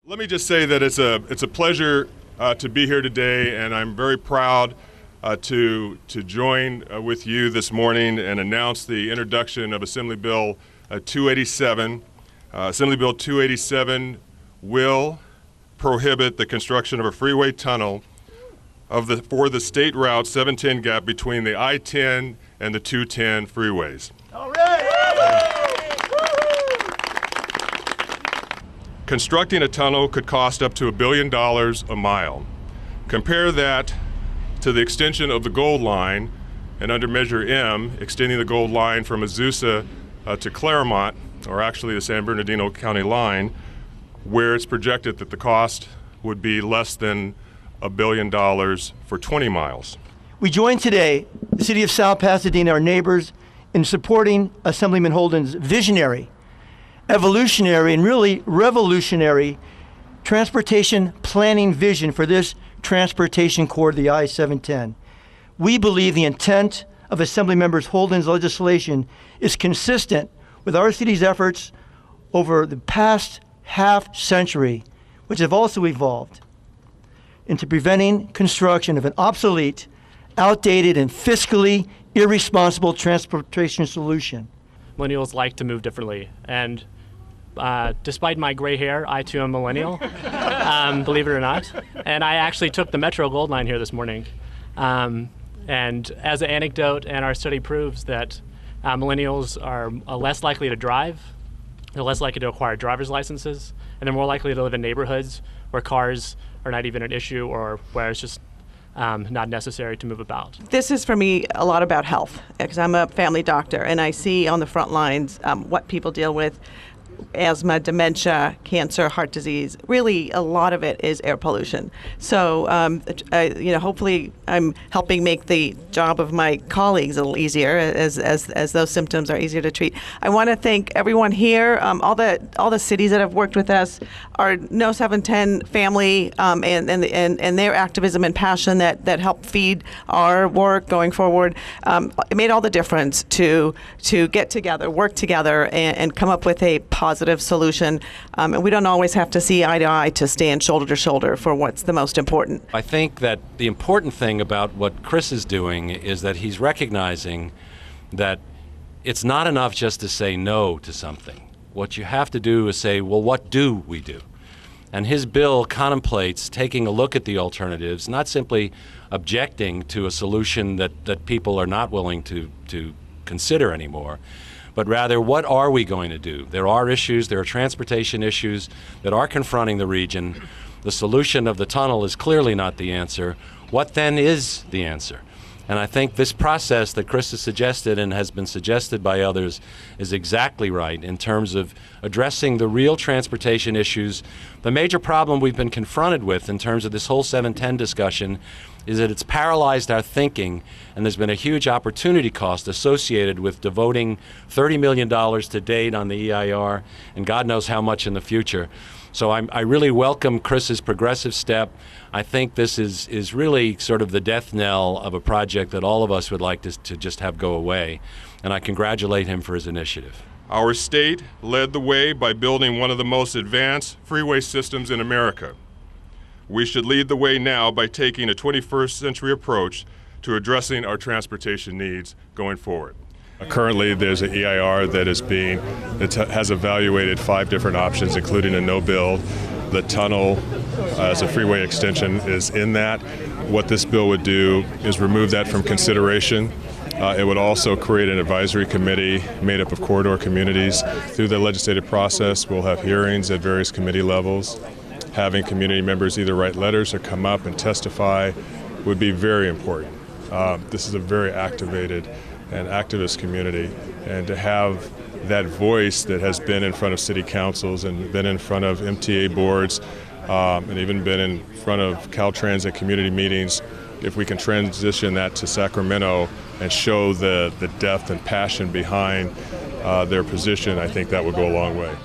Let me just say that it's a pleasure to be here today, and I'm very proud to join with you this morning and announce the introduction of Assembly Bill 287. Assembly Bill 287 will prohibit the construction of a freeway tunnel for the state route 710 gap between the I-10 and the 210 freeways. All right. Constructing a tunnel could cost up to $1 billion a mile. Compare that to the extension of the Gold Line, and under Measure M, extending the Gold Line from Azusa to Claremont, or actually the San Bernardino County line, where it's projected that the cost would be less than $1 billion for 20 miles. We join today the city of South Pasadena, our neighbors, in supporting Assemblyman Holden's visionary, evolutionary, and really revolutionary transportation planning vision for this transportation corridor, the I-710. We believe the intent of Assemblymember Holden's legislation is consistent with our city's efforts over the past half century, which have also evolved into preventing construction of an obsolete, outdated, and fiscally irresponsible transportation solution. Millennials like to move differently, and despite my gray hair, I too am a millennial, believe it or not. And I actually took the Metro Gold Line here this morning. And as an anecdote, and our study proves that millennials are less likely to drive, they're less likely to acquire driver's licenses, and they're more likely to live in neighborhoods where cars are not even an issue or where it's just not necessary to move about. This is for me a lot about health, because I'm a family doctor and I see on the front lines what people deal with: asthma, dementia, cancer, heart disease. Really, a lot of it is air pollution. So, hopefully I'm helping make the job of my colleagues a little easier, as those symptoms are easier to treat. I want to thank everyone here, all the cities that have worked with us, our No 710 family, and their activism and passion that help feed our work going forward. It made all the difference to get together, work together, and come up with a positive solution. And we don't always have to see eye to eye to stand shoulder to shoulder for what's the most important. I think that the important thing about what Chris is doing is that he's recognizing that it's not enough just to say no to something. What you have to do is say, well, what do we do? And his bill contemplates taking a look at the alternatives, not simply objecting to a solution that people are not willing to consider anymore, but rather, what are we going to do? There are issues, there are transportation issues that are confronting the region. The solution of the tunnel is clearly not the answer. What then is the answer? And I think this process that Chris has suggested and has been suggested by others is exactly right in terms of addressing the real transportation issues. The major problem we've been confronted with in terms of this whole 710 discussion is that it's paralyzed our thinking, and there's been a huge opportunity cost associated with devoting $30 million to date on the EIR, and God knows how much in the future. So I really welcome Chris's progressive step. I think this is really sort of the death knell of a project that all of us would like to just have go away, and I congratulate him for his initiative. Our state led the way by building one of the most advanced freeway systems in America. We should lead the way now by taking a 21st century approach to addressing our transportation needs going forward. Currently, there's an EIR that has evaluated 5 different options, including a no-build. The tunnel as a freeway extension is in that. What this bill would do is remove that from consideration. It would also create an advisory committee made up of corridor communities. Through the legislative process, we'll have hearings at various committee levels. Having community members either write letters or come up and testify would be very important. This is a very activated and activist community, and to have that voice that has been in front of city councils and been in front of MTA boards and even been in front of Caltrans at community meetings, if we can transition that to Sacramento and show the depth and passion behind their position, I think that would go a long way.